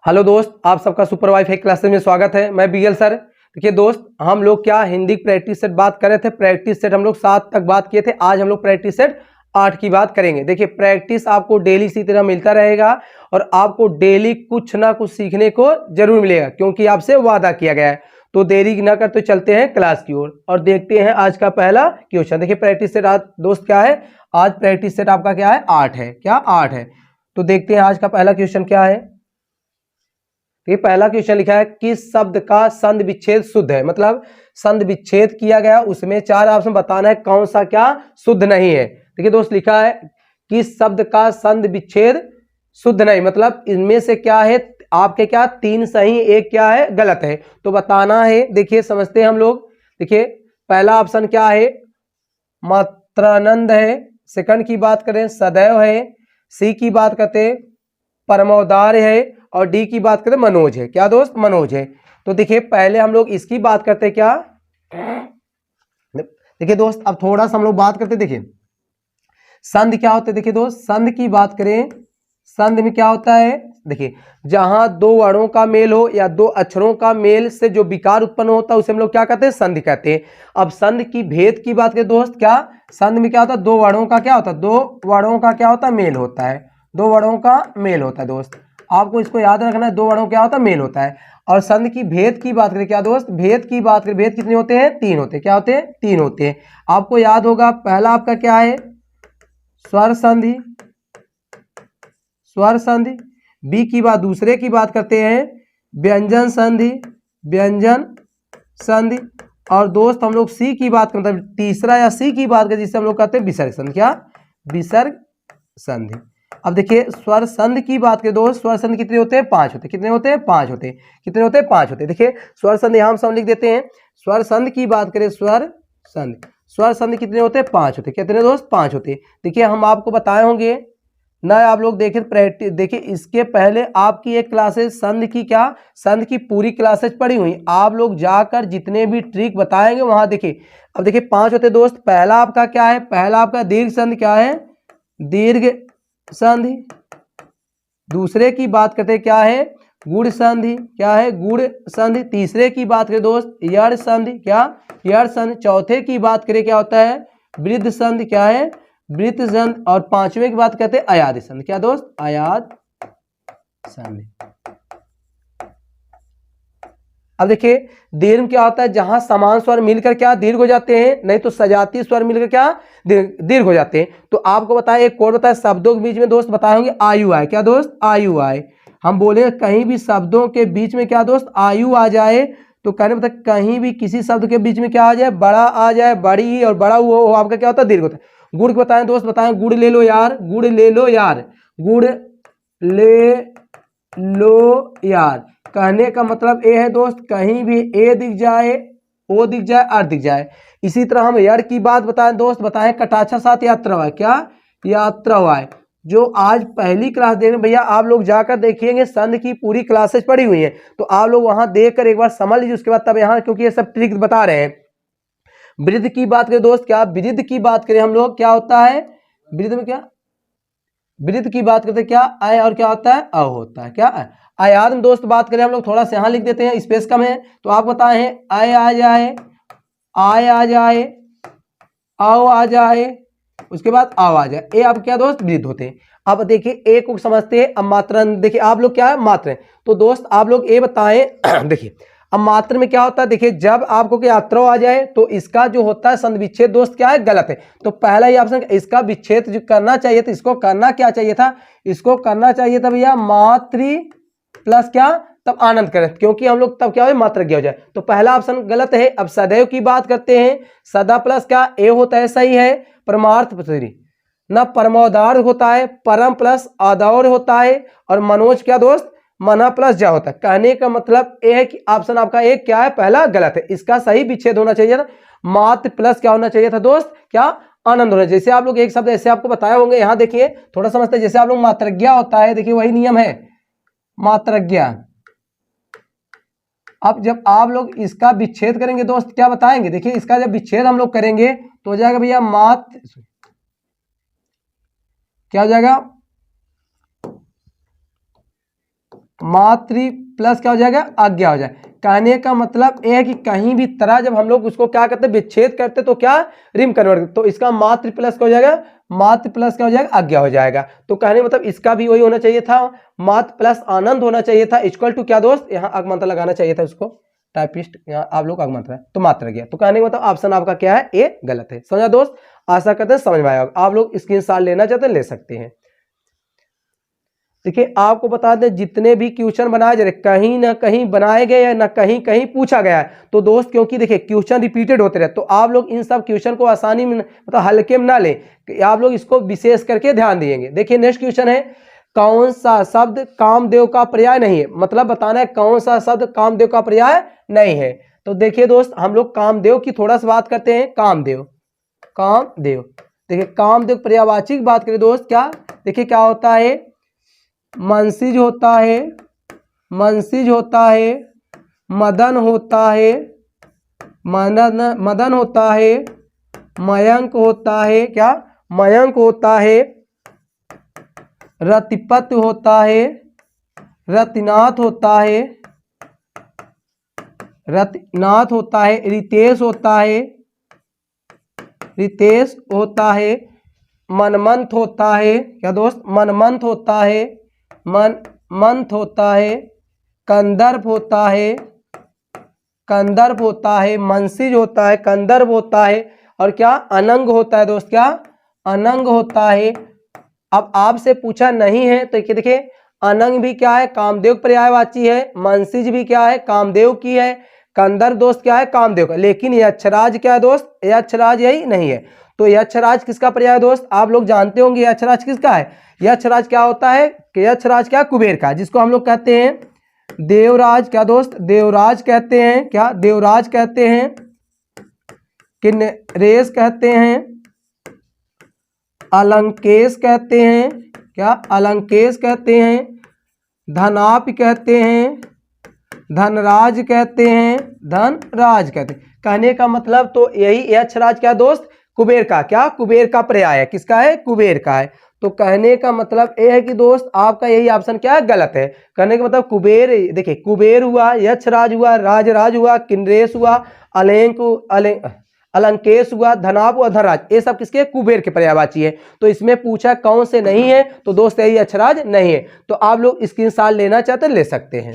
Hello दोस्त, आप सबका सुपर वाईफाई क्लासेस में स्वागत है। मैं बीएल सर। देखिए दोस्त, हम लोग क्या हिंदी प्रैक्टिस सेट बात कर रहे थे। प्रैक्टिस सेट हम लोग 7 तक बात किए थे। आज हम लोग प्रैक्टिस सेट 8 की बात करेंगे। देखिए प्रैक्टिस आपको डेली इसी तरह मिलता रहेगा और आपको डेली कुछ ना कुछ सीखने को जरूर मिलेगा, क्योंकि आपसे वादा किया गया है। तो देरी न करते चलते हैं क्लास की ओर और देखते हैं आज का पहला क्वेश्चन। देखिए प्रैक्टिस सेट आज दोस्त क्या है, आज प्रैक्टिस सेट आपका क्या है, 8 है। क्या 8 है? तो देखते हैं आज का पहला क्वेश्चन क्या है। ये पहला क्वेश्चन लिखा है किस शब्द का संधि विच्छेद शुद्ध है। मतलब संधि विच्छेद किया गया, उसमें 4 ऑप्शन बताना है कौन सा क्या शुद्ध नहीं है। देखिए दोस्त, लिखा है किस शब्द का संधि विच्छेद शुद्ध नहीं, मतलब इनमें से क्या है आपके क्या 3 सही, एक क्या है गलत है, तो बताना है। देखिए समझते हैं हम लोग। देखिए पहला ऑप्शन क्या है, मात्रानंद है। सेकंड की बात करें सदैव है। सी की बात करते परमोदार है और डी की बात करें मनोज है। क्या दोस्त, मनोज है। तो देखिए पहले हम लोग इसकी बात करते हैं क्या। देखिए दोस्त, अब थोड़ा सा हम लोग बात करते। देखिए संधि क्या होता है। देखिए दोस्त, संधि की बात करें, संधि में क्या होता है। देखिए जहां 2 वर्णों का मेल हो या 2 अक्षरों का मेल से जो विकार उत्पन्न होता है उसे हम लोग क्या कहते हैं, संधि कहते हैं। अब संधि की भेद की बात करें दोस्त, क्या संधि में क्या होता है, 2 वर्णों का क्या होता है, 2 वर्णों का क्या होता है, मेल होता है। 2 वर्णों का मेल होता है दोस्त, आपको इसको याद रखना है। 2 वर्णों क्या होता है, मेल होता है। और संधि की भेद की बात करें क्या दोस्त, भेद की बात करें, भेद कितने होते हैं, 3 होते हैं। क्या होते हैं, 3 होते हैं। आपको याद होगा पहला आपका क्या है, स्वर संधि, स्वर संधि। बी की बात, दूसरे की बात करते हैं व्यंजन संधि, व्यंजन संधि। और दोस्त हम लोग सी की बात करते हैं, तीसरा या सी की बात करते हैं जिसे हम लोग कहते हैं विसर्ग संधि। क्या, विसर्ग संधि। अब देखिए स्वर संधि की बात करें दोस्त, स्वर संधि कितने होते हैं, 5 होते हैं। कितने होते हैं, 5 होते हैं। कितने होते हैं, 5 होते हैं। देखिए स्वर संधि यहां हम सब लिख देते हैं। स्वर संधि की बात करें, स्वर संधि, स्वर संधि कितने होते हैं, 5 होते हैं। कितने दोस्त, 5 होते हैं। देखिए हम आपको बताए होंगे ना, आप लोग देखें प्रैक्टिस। देखिए इसके पहले आपकी एक क्लासेस संधि की, क्या संधि की पूरी क्लासेस पढ़ी हुई। आप लोग जाकर जितने भी ट्रिक बताएंगे वहां देखिए। अब देखिए 5 होते दोस्त। पहला आपका क्या है, पहला आपका दीर्घ संधि, क्या है, दीर्घ संधि। दूसरे की बात करते क्या है, गुण संधि, क्या है, गुण संधि। तीसरे की बात करें दोस्त, यड़ संधि, क्या, यड़ संधि। चौथे की बात करें क्या होता है, वृद्ध संधि, क्या है, वृत्त संधि। और 5वें की बात करते हैं अयाद संधि। क्या दोस्त, अयाद संधि। अब देखिए दीर्घ क्या होता है, जहां समान स्वर मिलकर क्या दीर्घ हो जाते हैं, नहीं तो सजातीय स्वर मिलकर क्या दीर्घ हो जाते हैं। तो आपको बताएं, एक और बताए शब्दों के बीच में दोस्त बताए होंगे आयु आए। क्या दोस्त, आयु आए। हम बोले कहीं भी शब्दों के बीच में क्या दोस्त, आयु आ जाए, तो कहने मतलब कहीं भी किसी शब्द के बीच में क्या आ जाए, बड़ा आ जाए, बड़ी, और बड़ा वो आपका क्या होता है, दीर्घ होता है। गुड़ बताएं दोस्त, बताएं, गुड़ ले लो यार, गुड़ ले लो यार, गुड़ ले लो यार। कहने का मतलब ये है दोस्त, कहीं भी ए दिख जाए, ओ दिख जाए, आर दिख जाए। इसी तरह हम यार की बात बताएं दोस्त, बताएं कटाक्षा साथ यात्रा हुआ। क्या, यात्रा हुआ है। जो आज पहली क्लास दे रहे हैं भैया, आप लोग जाकर देखिएंगे संधि की पूरी क्लासेस पढ़ी हुई हैं, तो आप लोग वहां देखकर एक बार समझ लीजिए, उसके बाद तब यहाँ, क्योंकि ये सब ट्रिक बता रहे हैं। वृद्ध की बात करें दोस्त, क्या वृद्ध की बात करें हम लोग, क्या होता है वृद्ध में, क्या वृद्ध की बात करते क्या आय, और क्या होता है अ होता है। क्या आयाद में दोस्त बात करें हम लोग, थोड़ा सा यहाँ लिख देते हैं, स्पेस कम है, तो आप बताए आय आ जाए, आय आ जाए, आओ आ जाए, उसके बाद आओ आ जाए। ये आप क्या दोस्त, वृद्ध होते हैं। अब देखिए एक को समझते हैं। अब मात्रा, देखिए आप लोग क्या है, मात्रा। तो दोस्त आप लोग ये बताएं देखिए अब मात्र में क्या होता है। देखिए जब आपको क्या यात्रा आ जाए तो इसका जो होता है संधि विच्छेद दोस्त क्या है, गलत है। तो पहला ही ऑप्शन, इसका विच्छेद जो करना चाहिए था, इसको करना क्या चाहिए था, इसको करना चाहिए था भैया मातृ प्लस क्या, तब आनंद करें, क्योंकि हम लोग तब क्या हो, मात्र हो जाए। तो पहला ऑप्शन गलत है। अब सदैव की बात करते हैं, सदा प्लस क्या ए होता है, सही है। परमार्थ ना परमोदार होता है, परम प्लस आदौर होता है। और मनोज क्या दोस्त, मना प्लस जा होता है। कहने का मतलब एक ऑप्शन आपका एक क्या है, पहला गलत है। इसका सही विच्छेद होना चाहिए था, मात्र प्लस क्या होना चाहिए था दोस्त, क्या आनंद होना। जैसे आप लोग एक शब्द ऐसे आपको बताए होंगे, यहां देखिए थोड़ा समझते हैं। जैसे आप लोग मात्रज्ञा होता है, देखिए वही नियम है मात्रज्ञा। अब जब आप लोग इसका विच्छेद करेंगे दोस्त, क्या बताएंगे, देखिए इसका जब विच्छेद हम लोग करेंगे तो हो जाएगा भैया मात्र, क्या हो जाएगा, मातृ प्लस क्या हो जाएगा, आज्ञा हो जाएगा। कहने का मतलब यह है कि कहीं भी तरह जब हम लोग उसको क्या करते हैं, विच्छेद करते तो क्या रिम कन्वर्ट करते, तो इसका मातृ प्लस क्या हो जाएगा, मातृ प्लस क्या हो जाएगा, आज्ञा हो जाएगा। तो कहने मतलब इसका भी वही होना चाहिए था, मातृ प्लस आनंद होना चाहिए था, इक्वल टू क्या दोस्त, यहाँ अगमंत्र लगाना चाहिए था उसको, टाइपिस्ट यहाँ आप लोग अगमंत्र है तो मात्र गया। तो कहने का मतलब ऑप्शन आपका क्या है, ए गलत है। समझा दोस्त, आशा करते हैं समझ में आया होगा। आप लोग स्क्रीनशॉट लेना चाहते हैं ले सकते हैं। देखिए आपको बता दें जितने भी क्वेश्चन बनाए जा रहे कहीं ना कहीं बनाए गए या ना कहीं कहीं पूछा गया है, तो दोस्त क्योंकि देखिए क्वेश्चन रिपीटेड होते रहे, तो आप लोग इन सब क्वेश्चन को आसानी में मतलब हल्के में ना लें, आप लोग इसको विशेष करके ध्यान देंगे। देखिए नेक्स्ट क्वेश्चन है, कौन सा शब्द कामदेव का पर्याय नहीं है, मतलब बताना है कौन सा शब्द कामदेव का पर्याय नहीं है। तो देखिए दोस्त हम लोग कामदेव की थोड़ा सा बात करते हैं। कामदेव, कामदेव देखिए कामदेव पर्यायवाची की बात करें दोस्त, क्या देखिए क्या होता है, मनसिज होता है, मनसिज होता है, मदन होता है, मदन होता है, मयंक होता है, क्या मयंक होता है, रतिपत होता है, रतिनाथ होता है, रतिनाथ होता है, रितेश होता है, रितेश होता है, मनमंथ होता है, क्या दोस्त मनमंथ होता है, मनमंथ होता है, कंदर्प होता है, कंदर्प होता है, मनसिज होता है, कंदर्प होता है, और क्या अनंग होता है दोस्त, क्या अनंग होता है। अब आपसे पूछा नहीं है तो देखिए अनंग भी क्या है, कामदेव पर्यायवाची है, मनसिज भी क्या है, कामदेव की है, कंदर्प दोस्त क्या है, कामदेव का, लेकिन यक्षराज क्या है दोस्त, यक्षराज यही नहीं है। तो यक्षराज किसका पर्याय दोस्त, आप लोग जानते होंगे यक्षराज किसका है, यक्षराज क्या होता है, यक्षराज क्या कुबेर का, जिसको हम लोग कहते हैं देवराज, क्या दोस्त देवराज कहते हैं, क्या देवराज कहते हैं, किन्नरेश कहते हैं, अलंकेश कहते हैं, क्या अलंकेश कहते हैं, धनाप कहते हैं, धनराज कहते हैं, धनराज कहते हैं। कहने का मतलब तो यही यक्षराज क्या दोस्त, कुबेर का, क्या कुबेर का पर्याय है, किसका है, कुबेर का है। तो कहने का मतलब यह है कि दोस्त आपका यही ऑप्शन क्या है, गलत है। कहने का मतलब कुबेर, देखिए कुबेर हुआ, यक्षराज हुआ, राजराज हुआ, किन्नरेश हुआ, अलंकेश हुआ, धनाप हुआ, धनराज, ये सब किसके, कुबेर के पर्यायवाची है। तो इसमें पूछा कौन से नहीं है, तो दोस्त यही यक्षराज नहीं है। तो आप लोग स्क्रीनशॉट लेना चाहते ले सकते हैं।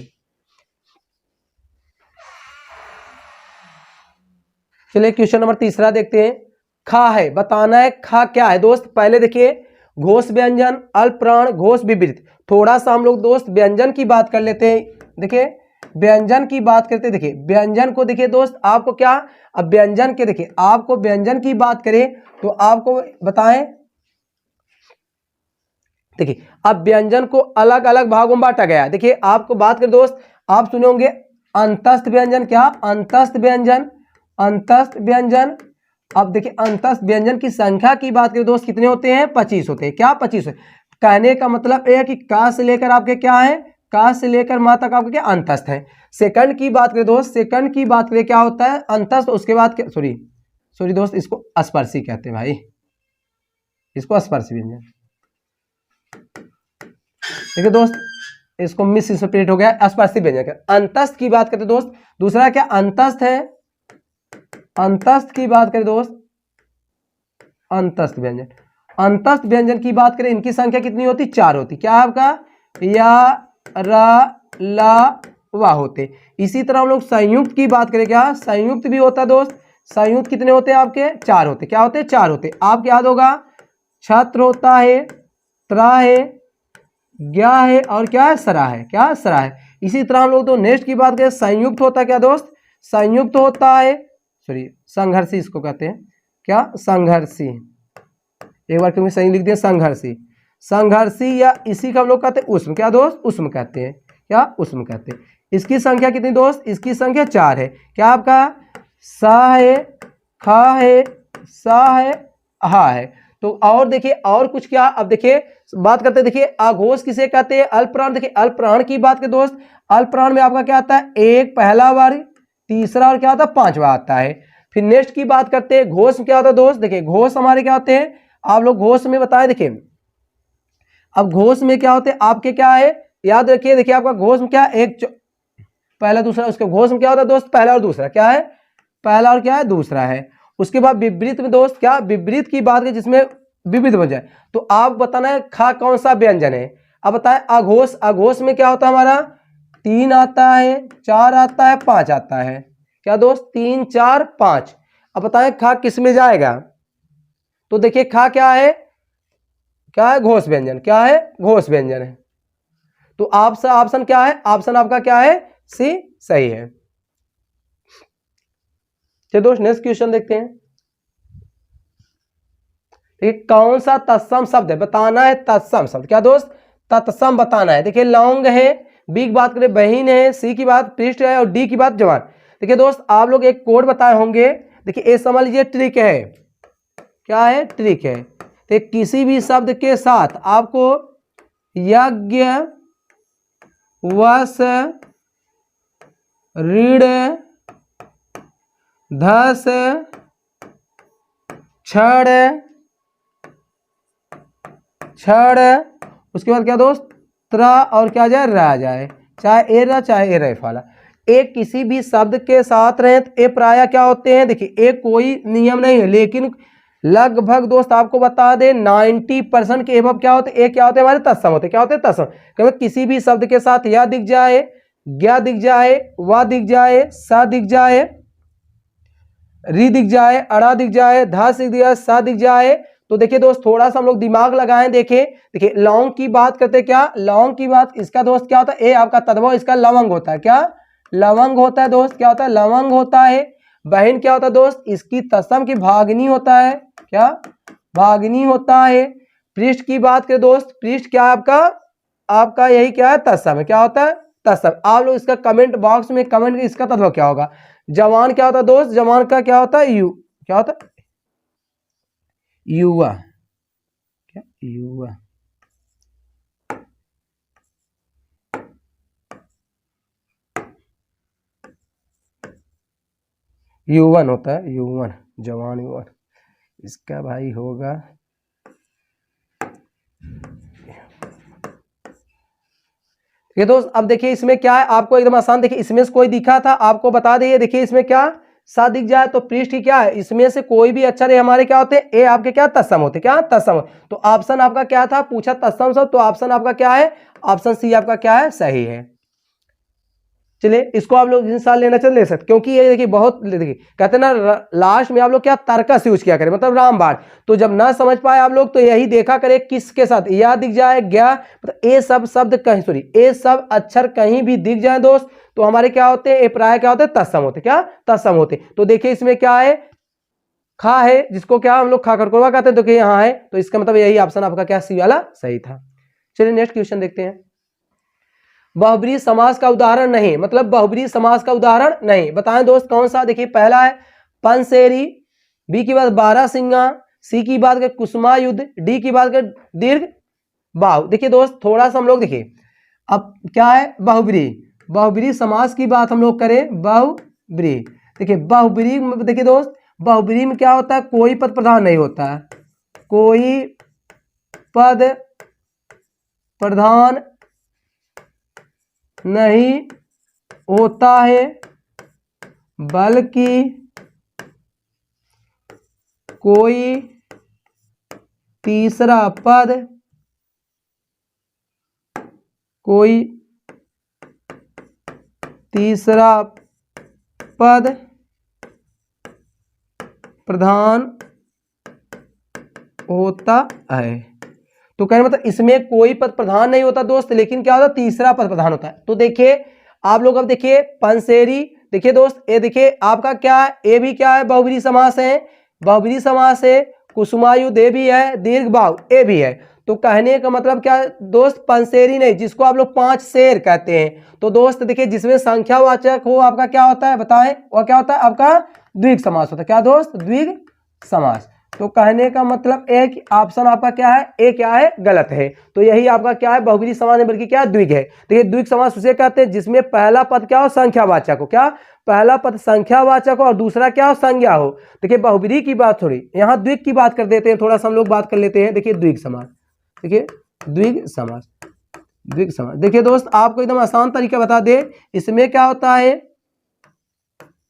चलिए क्वेश्चन नंबर तीसरा देखते हैं। खा है, बताना है खा क्या है दोस्त। पहले देखिए घोष व्यंजन, अल्प प्राण, घोष विवृत। थोड़ा सा हम लोग दोस्त व्यंजन की बात कर लेते हैं। देखिए व्यंजन की बात करते हैं, देखिए व्यंजन को देखिए दोस्त आपको क्या, अब व्यंजन के देखिए आपको व्यंजन की बात करें तो आपको बताएं, देखिए अब व्यंजन को अलग अलग भागों में बांटा गया है। देखिए आपको बात करें दोस्त, आप सुने होंगे अंतस्थ व्यंजन, क्या अंतस्थ व्यंजन, अंतस्थ व्यंजन। अब देखिए अंतस्थ व्यंजन की संख्या की बात करें दोस्त कितने होते हैं, 25 होते हैं, क्या 25 है। कहने का मतलब यह है कि का से लेकर आपके क्या है, का से लेकर मा तक आपके क्या अंतस्थ है। सेकंड की बात करें दोस्त, सेकंड की बात करें क्या होता है अंतस्थ, उसके बाद सॉरी दोस्त इसको स्पर्शी कहते हैं भाई, इसको स्पर्शी व्यंजन। देखिए दोस्त इसको मिस इंटरप्रेट हो गया, स्पर्शी व्यंजन। अंतस्थ की बात करते दोस्त, दूसरा क्या अंतस्थ है, अंतस्थ की बात करें दोस्त, अंतस्थ व्यंजन, अंतस्थ व्यंजन की बात करें इनकी संख्या कितनी होती, 4 होती। क्या आपका या रा ला वा होते। इसी तरह हम लोग संयुक्त की बात करें, क्या संयुक्त भी होता है दोस्त, संयुक्त कितने होते हैं आपके, 4 होते। क्या होते हैं, 4 होते। आपको याद होगा छत्र होता है, त्रा है, ज्ञा है, और क्या है सरा है, क्या सरा है। इसी तरह हम लोग तो नेक्स्ट की बात करें संयुक्त होता है, क्या दोस्त संयुक्त होता है, सॉरी संघर्षी इसको कहते हैं, क्या संघर्षी, एक बार क्योंकि सही लिख दिया संघर्षी, संघर्षी या इसी का हम लोग कहते हैं उष्म, क्या दोस्त उष्म कहते हैं, क्या उष्म कहते हैं। इसकी संख्या कितनी दोस्त, इसकी संख्या 4 है। क्या आपका सा है, खा है, सा है, हा है। तो और देखिए और कुछ क्या, अब देखिए बात करते हैं, देखिए आघोष किसे कहते हैं, अल्प प्राण। देखिए अल्प प्राण की बात करें दोस्त, अल्प प्राण में आपका क्या आता है, एक पहला वर्ग, तीसरा और क्या होता है पांचवा आता है। फिर नेक्स्ट की बात करते हैं घोष में क्या होता है दोस्त, देखिए घोष हमारे क्या होते हैं, आप लोग घोष में बताएं। देखिए अब घोष में क्या होते हैं आपके, क्या है याद रखिए, देखिए आपका घोष में क्या पहला दूसरा, उसके घोष में क्या होता है दोस्त, पहला और दूसरा, क्या है, पहला और क्या है, दूसरा है। उसके बाद विपरीत में दोस्त क्या, विपरीत की बात है जिसमें विपरीत बन जाए, तो आप बताना है खा कौन सा व्यंजन है। अब बताएं अघोष, अघोष में क्या होता है हमारा, 3 आता है, 4 आता है, 5 आता है, क्या दोस्त, 3 4 5। अब बताएं खा किस में जाएगा, तो देखिए खा क्या है, क्या है, घोष व्यंजन, क्या है, घोष व्यंजन है। तो ऑप्शन क्या है, ऑप्शन आपका क्या है, सी सही है। चलिए दोस्त नेक्स्ट क्वेश्चन देखते हैं। देखिए कौन सा तत्सम शब्द है, बताना है तत्सम शब्द, क्या दोस्त, तत्सम बताना है। देखिए लौंग है, बी की बात करें बहीन है, सी की बात पृष्ठ है, और डी की बात जवान। देखिए दोस्त आप लोग एक कोड बताए होंगे, देखिए ये समझ लीजिए ट्रिक है, क्या है, ट्रिक है। तो किसी भी शब्द के साथ आपको यज्ञ, वश, ऋण, धस, क्षण, क्षण, उसके बाद क्या दोस्त, त्रा और क्या जाए, रा जाए, चाहे ए रा चाहे ए रे फाला, एक किसी भी शब्द के साथ रहे तो ए प्राय क्या होते हैं। देखिए एक कोई नियम नहीं है, लेकिन लगभग दोस्त आपको बता दे 90% के एवं क्या होते, ए क्या होते हैं हमारे तत्सम होते, क्या होते हैं तत्सम। क्योंकि किसी भी शब्द के साथ या दिख जाए, ज्ञा दिख जाए, वा दिख जाए, सा दिख जाए, री दिख जाए, अड़ा दिख जाए, धा दिख जाए, सा दिख जाए, तो देखिए दोस्त थोड़ा सा हम लोग दिमाग लगाएं। देखिए लौंग की बात करते, क्या लौंग की बात, इसका दोस्त क्या होता है, ए आपका तद्भव इसका लवंग होता है, क्या लवंग होता है दोस्त, क्या होता है, लवंग होता है। बहन क्या होता है दोस्त, इसकी तत्सम की भागनी होता है, क्या भागनी होता है। पृष्ठ की बात करें दोस्त, पृष्ठ क्या आपका, आपका यही क्या है, तत्सम है, क्या होता है, तत्सम। आप लोग इसका कमेंट बॉक्स में कमेंट, इसका तत्व क्या होगा। जवान क्या होता है दोस्त, जवान का क्या होता है, यू, क्या होता है, युवा, क्या युवा, युवन होता है, युवन, जवान युवन, इसका भाई होगा ये दोस्त। अब देखिए इसमें क्या है, आपको एकदम आसान, देखिए इसमें से कोई दिखा था आपको बता दिए, देखिए इसमें क्या सा दिख जाए तो पृष्ठ की क्या है, इसमें से कोई भी अक्षर है हमारे क्या होते हैं, ए आपके क्या तत्सम होते, क्या तत्सम। तो ऑप्शन आपका क्या था, पूछा तत्सम सब, तो ऑप्शन आपका क्या है, ऑप्शन सी आपका क्या है, सही है। चलिए इसको आप लोग इंसान लेना चाहिए, ले सकते, क्योंकि ये देखिए बहुत, देखिए कहते हैं ना लास्ट में आप लोग क्या तर्कस यूज किया करें, मतलब रामबाण। तो जब ना समझ पाए आप लोग तो यही देखा करें किसके साथ या दिख जाए, ज्ञा मतलब ए सब शब्द कहीं, सॉरी ए सब अक्षर कहीं भी दिख जाए दोस्त, तो हमारे क्या होते हैं, ए प्राय क्या होते हैं, तत्सम होते, क्या तत्सम होते। तो देखिए इसमें क्या है, खा है, जिसको क्या हम लोग खा कर कोरवा कहते हैं, देखिए यहाँ है, तो इसका मतलब यही ऑप्शन आपका क्या सी वाला सही था। चलिए नेक्स्ट क्वेश्चन देखते हैं। बहुब्रीहि समास का उदाहरण नहीं, मतलब बहुब्रीहि समास का उदाहरण नहीं, बताएं दोस्त कौन सा। देखिए पहला है पंसेरी, बी की बात 12 सिंगा, सी की बात कर कुसुमायुद्ध, डी की बात कर दीर्घ बाहु। देखिए दोस्त थोड़ा सा हम लोग देखिए, अब क्या है बहुब्रीहि, बहुब्रीहि समास की बात हम लोग करें, बहुब्रीहि। देखिए बहुब्रीहि में देखिए दोस्त, बहुब्रीहि में क्या होता है, कोई पद प्रधान नहीं होता है, कोई पद प्रधान नहीं होता है, बल्कि कोई तीसरा पद, कोई तीसरा पद प्रधान होता है। तो कहने मतलब इसमें कोई पद प्रधान नहीं होता दोस्त, लेकिन क्या होता है, तीसरा पद प्रधान होता है। तो देखिए आप लोग अब देखिए पंसेरी, देखिए दोस्त ए देखिए आपका क्या है, ए भी क्या है बहुब्रीहि समास है, बहुब्रीहि समास है, कुसुमायुद्ध ए भी है, दीर्घ बाहु ए भी है। तो कहने का मतलब क्या है दोस्त, पंसेरी नहीं, जिसको आप लोग 5 शेर कहते हैं। तो दोस्त देखिए जिसमें संख्यावाचक हो आपका क्या होता है बताएं, और क्या होता है आपका द्विग समास होता है, क्या दोस्त, द्विग समास। तो कहने का मतलब एक ऑप्शन आपका क्या है, ए क्या है, गलत है। तो यही आपका क्या है, बहुब्रीहि समास नहीं बल्कि क्या है, द्विग है। देखिए द्विग समास उसे कहते हैं जिसमें पहला पद क्या हो, संख्यावाचक हो, क्या पहला पद संख्यावाचक हो और दूसरा क्या हो, संज्ञा हो। देखिए बहुब्रीहि की बात थोड़ी, यहाँ द्विग की बात कर देते हैं, थोड़ा सा हम लोग बात कर लेते हैं। देखिए द्विग समास, देखिए द्विग समास, द्विक समास। देखिए दोस्त आपको एकदम आसान तरीका बता दे, इसमें क्या होता है,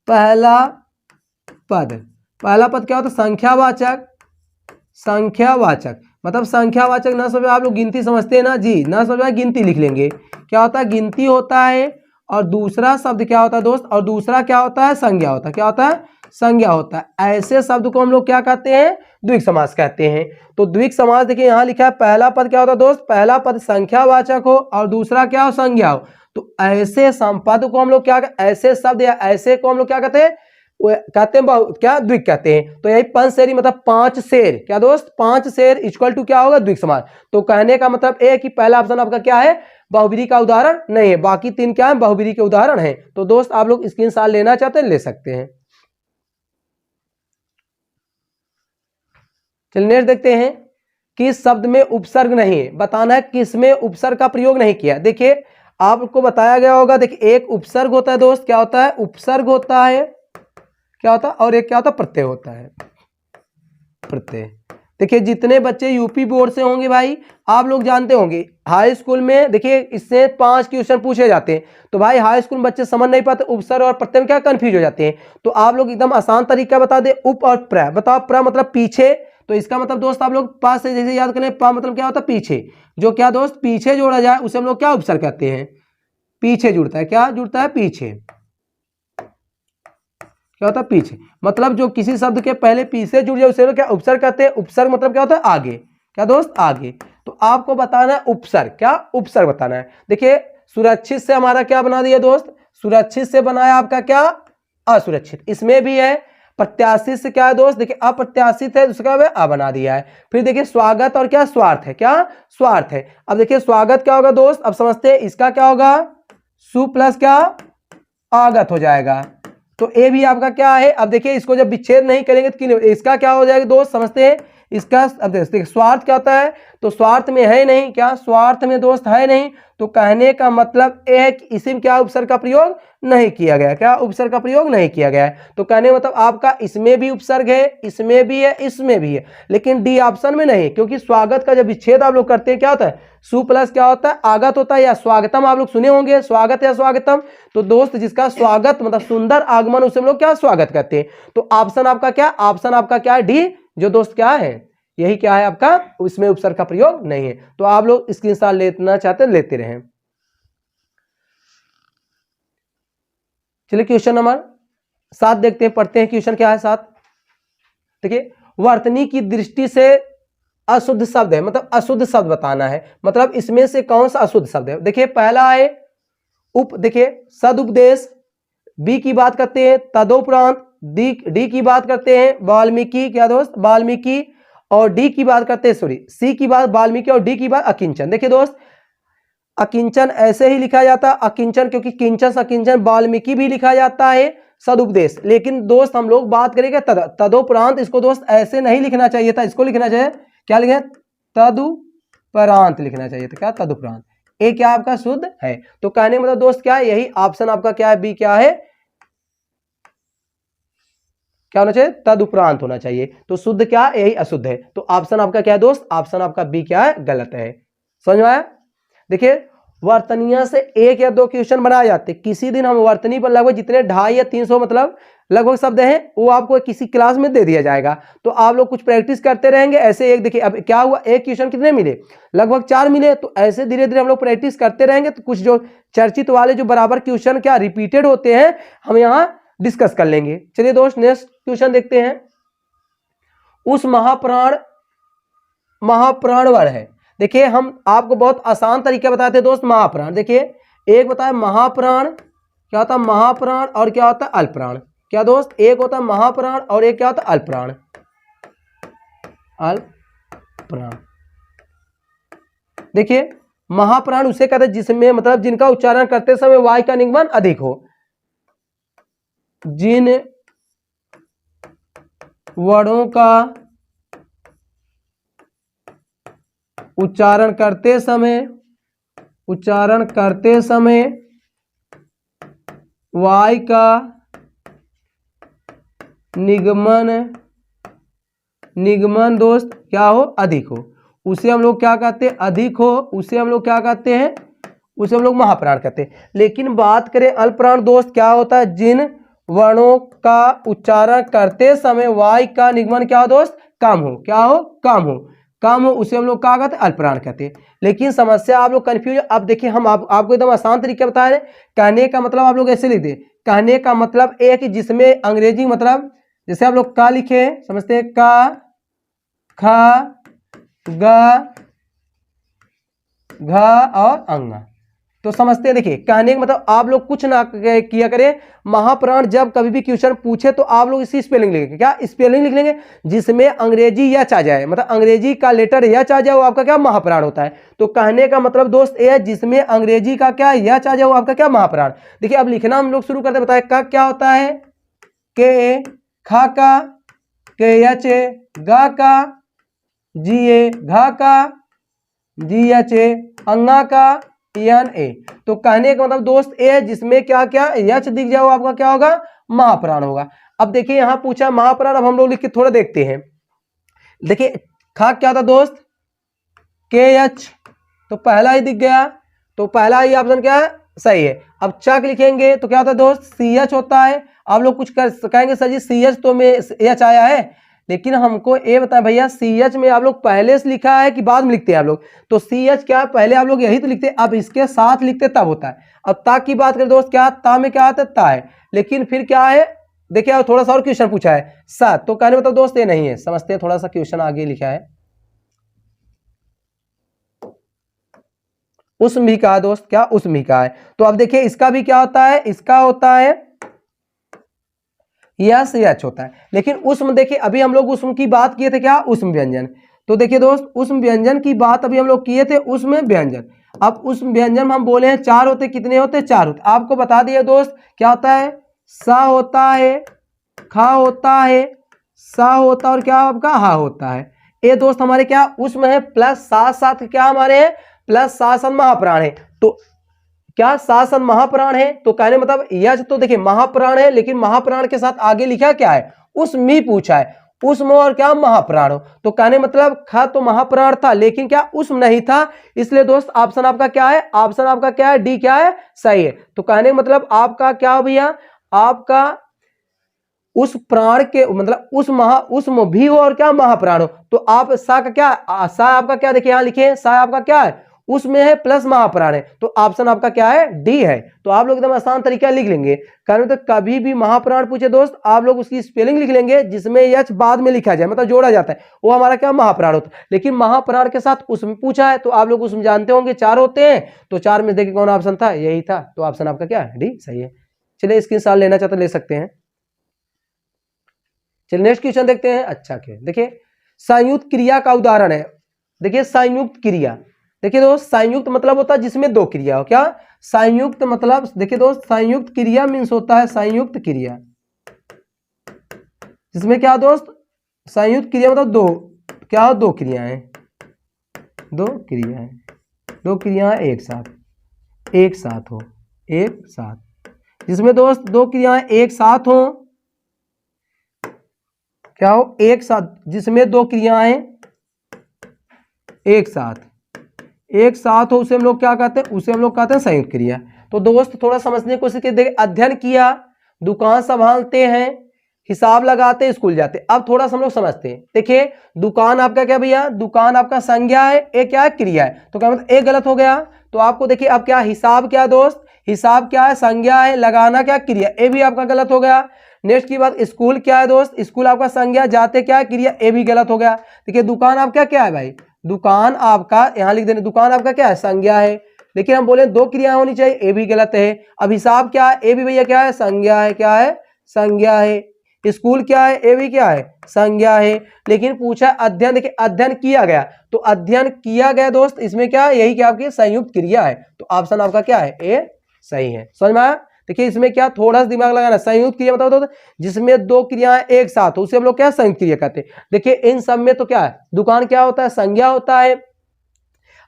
पहला पद क्या होता है, संख्यावाचक। संख्यावाचक मतलब संख्यावाचक ना समझ आप लोग गिनती समझते हैं ना जी, ना समझ गिनती लिख लेंगे। क्या होता है, गिनती होता है। और दूसरा शब्द क्या होता है दोस्त, और दूसरा क्या होता है, संज्ञा होता है। क्या होता है, संज्ञा होता है। ऐसे शब्द को हम लोग क्या कहते हैं, द्विक समास कहते हैं। तो द्विक समास देखिए यहाँ लिखा है, पहला पद क्या होता है दोस्त, पहला पद संख्यावाचक हो और दूसरा क्या हो, संज्ञा हो। तो ऐसे संपद को हम लोग क्या, ऐसे शब्द या ऐसे को हम लोग क्या कहते हैं, कहते हैं क्या, द्विक कहते हैं। तो यही पंचशेरी मतलब 5 शेर, क्या दोस्त, 5 शेर इक्वल टू क्या होगा, द्विक समास। तो कहने का मतलब ये कि पहला ऑप्शन आपका क्या है, बहुब्रीहि का उदाहरण नहीं है, बाकी 3 क्या है, बहुब्रीहि के उदाहरण हैं। तो दोस्त आप लोग स्क्रीनशॉट लेना चाहते हैं ले सकते हैं। चलिए नेक्स्ट देखते हैं, किस शब्द में उपसर्ग नहीं है, बताना है किसमें उपसर्ग का प्रयोग नहीं किया। देखिए आपको बताया गया होगा, देखिए एक उपसर्ग होता है दोस्त, क्या होता है, उपसर्ग होता है, क्या होता है, और एक क्या होता है, प्रत्यय होता है, प्रत्यय। देखिए जितने बच्चे यूपी बोर्ड से होंगे भाई, आप लोग जानते होंगे हाई स्कूल में, देखिए इससे 5 क्वेश्चन पूछे जाते हैं। तो भाई हाई स्कूल में बच्चे समझ नहीं पाते, उपसर्ग और प्रत्यय में क्या कंफ्यूज हो जाते हैं। तो आप लोग एकदम आसान तरीका बता दे, उप और प्र। बताओ, प्र मतलब पीछे, तो इसका मतलब दोस्त आप लोग पास से जैसे याद करें, पा मतलब क्या होता है, पीछे। जो क्या दोस्त पीछे जोड़ा जाए उसे हम लोग क्या उपसर्ग कहते हैं, पीछे जुड़ता है। क्या जुड़ता है, पीछे। क्या होता है, पीछे। मतलब जो किसी शब्द के पहले पीछे जुड़ जाए उसे क्या उपसर्ग कहते हैं। उपसर्ग मतलब क्या होता है, आगे। क्या दोस्त, आगे। तो आपको बताना है उपसर्ग, क्या उपसर्ग बताना है। देखिए सुरक्षित से हमारा क्या बना दिया दोस्त, सुरक्षित से बनाया आपका क्या, असुरक्षित। इसमें भी है प्रत्याशित से क्या है दोस्त, देखिए अप्रत्याशित है, उसका आ बना दिया है। फिर देखिए स्वागत और क्या, स्वार्थ है। क्या स्वार्थ है। अब देखिए स्वागत क्या होगा दोस्त, अब समझते हैं, इसका क्या होगा, सु प्लस क्या, आगत हो जाएगा। तो ए भी आपका क्या है। अब देखिए इसको जब विच्छेद नहीं करेंगे तो इसका क्या हो जाएगा दोस्त, समझते हैं इसका। अब देखिए स्वार्थ क्या होता है, तो स्वार्थ में है नहीं, क्या स्वार्थ में दोस्त है नहीं। तो कहने का मतलब यह है कि इसी में क्या उपसर्ग का प्रयोग नहीं किया गया। क्या उपसर्ग का प्रयोग नहीं किया गया है। तो कहने का मतलब आपका इसमें भी उपसर्ग है, इसमें भी है, इसमें भी है, लेकिन डी ऑप्शन में नहीं, क्योंकि स्वागत का जब विच्छेद आप लोग करते हैं क्या होता है, सु प्लस क्या होता है, आगत होता है, या स्वागतम आप लोग सुने होंगे, स्वागत या स्वागतम। तो दोस्त जिसका स्वागत मतलब सुंदर आगमन, उसे हम लोग क्या स्वागत करते हैं। तो ऑप्शन आपका क्या, ऑप्शन आपका क्या है, डी। जो दोस्त क्या है, यही क्या है आपका, इसमें उपसर्ग का प्रयोग नहीं है। तो आप लोग स्क्रीनशॉट लेना चाहते हैं लेते रहें। चलिए क्वेश्चन नंबर 7 देखते हैं, पढ़ते हैं। क्वेश्चन क्या है 7, देखिए वर्तनी की दृष्टि से अशुद्ध शब्द है, मतलब अशुद्ध शब्द बताना है। मतलब इसमें से कौन सा अशुद्ध शब्द है। देखिए पहला है उप, देखिए सदुपदेश, बी की बात करते हैं तदोपरांत, डी की बात करते हैं वाल्मीकि, क्या दोस्त, वाल्मीकि। और डी की बात करते हैं, सॉरी सी की बात वाल्मीकि, और डी की बात अकिंचन। देखिए दोस्त अकिंचन ऐसे ही लिखा जाता है, अकिंचन, क्योंकि किंचन अकिंचन वाल्मीकि भी लिखा जाता है सदुपदेश। लेकिन दोस्त हम लोग बात करेंगे तदोपरांत, इसको दोस्त ऐसे नहीं लिखना चाहिए था, इसको लिखना चाहिए, क्या लिखे, तदुपरांत लिखना चाहिए था। क्या, तदुपरांत। ए क्या आपका शुद्ध है। तो कहने मतलब दोस्त क्या है, यही ऑप्शन आपका क्या है, बी क्या है, क्या होना चाहिए, तदुपरांत होना चाहिए। तो शुद्ध क्या, यही अशुद्ध है। तो ऑप्शन आपका क्या है दोस्त, ऑप्शन आपका बी क्या है, गलत है। समझ में आया। देखिए वर्तनिया से 1 या 2 क्वेश्चन बनाए जाते, किसी दिन हम वर्तनी पर लगभग जितने 250 या 300 मतलब लगभग शब्द हैं वो आपको किसी क्लास में दे दिया जाएगा। तो आप लोग कुछ प्रैक्टिस करते रहेंगे ऐसे। एक देखिए अब क्या हुआ, एक क्वेश्चन कितने मिले, लगभग 4 मिले। तो ऐसे धीरे धीरे हम लोग प्रैक्टिस करते रहेंगे, तो कुछ जो चर्चित वाले जो बराबर क्वेश्चन क्या रिपीटेड होते हैं हम यहाँ डिस्कस कर लेंगे। चलिए दोस्त नेक्स्ट क्वेश्चन देखते हैं। उस महाप्राणवर है। देखिए हम आपको बहुत आसान तरीके बताते हैं दोस्त, महाप्राण। देखिए एक बताया महाप्राण, क्या होता है महाप्राण, और क्या होता है अल्पप्राण। क्या दोस्त, एक होता है महाप्राण और एक क्या होता है अल्पप्राण, अल्पप्राण। देखिए महाप्राण उसे कहते हैं जिसमें मतलब जिनका उच्चारण करते समय वायु का निगमन अधिक हो, जिन वर्णों का उच्चारण करते समय वायु का निगमन दोस्त क्या हो, अधिक हो, उसे हम लोग क्या कहते हैं, अधिक हो, उसे हम लोग क्या कहते हैं, उसे हम लोग महाप्राण कहते हैं। लेकिन बात करें अल्पप्राण दोस्त, क्या होता है, जिन वर्णों का उच्चारण करते समय वायु का निगमन क्या हो दोस्त, कम हो, क्या हो, कम हो, उसे हम लोग क्या कहते हैं, अल्पप्राण कहते हैं। लेकिन समस्या आप लोग कंफ्यूज, अब देखिए हम आपको एकदम आसान तरीका बता रहे हैं। कहने का मतलब आप लोग ऐसे लिख दे, कहने का मतलब एक कि जिसमें अंग्रेजी मतलब, जैसे आप लोग का लिखे समझते हैं, का, ख, ग, घ और अंगा, तो समझते हैं। देखिए कहने का मतलब आप लोग कुछ ना किया करें, महाप्राण जब कभी भी क्वेश्चन पूछे तो आप लोग इसी स्पेलिंग लिखेंगे, क्या स्पेलिंग लिख लेंगे, जिसमें अंग्रेजी यच आ जाए, मतलब अंग्रेजी का लेटर यच आ जाए, वो आपका क्या महाप्राण होता है। तो कहने का मतलब दोस्त ये है, जिसमें अंग्रेजी का क्या यच आ जाए, वो आपका क्या महाप्राण। देखिए अब लिखना हम लोग शुरू करते बताए, का क्या होता है, के, खा का, के यच, गा का, जी ए, घा का, जी एच ए, अंगा का, एन ए। तो कहने का मतलब दोस्त ए है जिसमें क्या क्या यच दिख जाओ, आपका क्या होगा, महाप्राण होगा। अब देखिए यहां पूछा महाप्राण, अब हम लोग लिख के थोड़ा देखते हैं। देखिए खा क्या था दोस्त, के एच, तो पहला ही दिख गया, तो पहला ही ऑप्शन क्या है, सही है। अब चक लिखेंगे तो क्या होता है दोस्त, सी एच होता है। आप लोग कुछ कहेंगे सर जी सी एच तो में एच आया है, लेकिन हमको ये बताएं भैया, सी एच में आप लोग पहले से लिखा है कि बाद में लिखते हैं आप लोग, तो सी एच क्या है, पहले आप लोग यही तो लिखते हैं, अब इसके साथ लिखते तब होता है। अब ता की बात करें दोस्त, क्या ता में क्या आता है, ता है, लेकिन फिर क्या है, देखिए थोड़ा सा और क्वेश्चन पूछा है सा, तो कहने मतलब दोस्त ये नहीं है, समझते हैं, थोड़ा सा क्वेश्चन आगे लिखा है, उष्म भी कहा दोस्त, क्या उष्म भी कहा है। तो अब देखिए इसका भी क्या होता है, इसका होता है यस यच होता है, लेकिन उष्म देखिए अभी हम लोग उष्म की बात किए थे, क्या उष्म व्यंजन। तो देखिए दोस्त उष्म व्यंजन की बात अभी हम लोग किए थे, उष्म व्यंजन। अब उष्म व्यंजन में हम बोले हैं चार होते, कितने होते, चार होते। आपको बता दिए दोस्त क्या होता है, सा होता है, खा होता है, सा होता है, और क्या आपका हा होता है। ये दोस्त हमारे क्या उष्म है, प्लस साथ साथ क्या हमारे हैं, प्लस साथ साथ महाप्राण है। तो क्या शासन महाप्राण है, तो कहने मतलब यह तो देखिए महाप्राण है, लेकिन महाप्राण के साथ आगे लिखा क्या है, उष्म ही पूछा है, उष्म और क्या महाप्राण हो। तो कहने मतलब ख तो महाप्राण था, लेकिन क्या उष्म नहीं था, इसलिए दोस्त ऑप्शन आपका क्या है, ऑप्शन आपका क्या है, डी क्या है, सही है। तो कहने मतलब आपका क्या भैया, आपका उस प्राण के मतलब उष्म भी हो और क्या महाप्राण हो। तो आप सा का क्या, सा आपका क्या, देखिए यहां लिखे सा आपका क्या है, उसमें है प्लस महाप्राण है, तो ऑप्शन आपका क्या है, डी है। तो आप लोग एकदम आसान तरीका लिख लेंगे। कारण तो कभी भी महाप्राण पूछे दोस्त, आप लोग उसकी स्पेलिंग लिख लेंगे, जिसमें यच बाद में लिखा जाए, मतलब जोड़ा जाता है, वो हमारा क्या महाप्राण होता है। लेकिन महाप्राण के साथ उसमें पूछा है, तो आप लोग उसमें जानते होंगे चार होते हैं, तो चार में देखिए कौन ऑप्शन था, यही था। तो ऑप्शन आपका क्या है, डी सही है। चलिए इसकी साल लेना चाहते ले सकते हैं। चलिए नेक्स्ट क्वेश्चन देखते हैं। अच्छा क्या देखिए, संयुक्त क्रिया का उदाहरण है। देखिए संयुक्त क्रिया, देखिए दोस्त संयुक्त मतलब होता है जिसमें दो क्रिया हो, क्या संयुक्त मतलब, देखिए दोस्त संयुक्त क्रिया मीन्स होता है, संयुक्त क्रिया जिसमें क्या दोस्त, संयुक्त क्रिया मतलब दो क्या हो, दो क्रियाएं, दो क्रियाएं, दो क्रियाएं एक साथ हो, एक साथ, जिसमें दोस्त दो क्रियाएं एक साथ हो, क्या हो, एक साथ, जिसमें दो क्रियाएं एक साथ हो, उसे हम लोग क्या कहते हैं, उसे हम लोग कहते हैं संयुक्त क्रिया। तो दोस्त थोड़ा समझने की कोशिश कीजिए। अध्ययन किया, दुकान संभालते हैं, हिसाब लगाते, स्कूल जाते। अब थोड़ा सा हम लोग समझते हैं। देखिए दुकान आपका क्या भैया, दुकान आपका संज्ञा है, एक क्या है, क्रिया है। तो क्या मतलब एक गलत हो गया। तो आपको देखिए अब क्या, हिसाब क्या दोस्त, हिसाब क्या है, संज्ञा है, लगाना क्या क्रिया, ये भी आपका गलत हो गया। नेक्स्ट की बात, स्कूल क्या है दोस्त, स्कूल आपका संज्ञा, जाते क्या है क्रिया, ये भी गलत हो गया। देखिए दुकान आपका क्या है भाई, दुकान आपका यहां लिख देने, दुकान आपका क्या है, संज्ञा है, लेकिन हम बोले दो क्रिया होनी चाहिए, ये भी गलत है। अब हिसाब क्या है, ये भी भैया क्या है, संज्ञा है, क्या है, संज्ञा है। स्कूल क्या है, ये भी क्या है, संज्ञा है। लेकिन पूछा अध्ययन, देखिए अध्ययन किया गया, तो अध्ययन किया गया दोस्त, इसमें क्या है, यही क्या आपकी संयुक्त क्रिया है। तो ऑप्शन आपका क्या है, ए सही है। समझ में आया। देखिए इसमें क्या थोड़ा सा दिमाग लगाना, संयुक्त क्रिया मतलब जिसमें दो क्रियाएं एक साथ हो, उसे हम लोग क्या संयुक्त क्रिया कहते हैं। देखिए इन सब में तो क्या है, दुकान क्या होता है, संज्ञा होता है,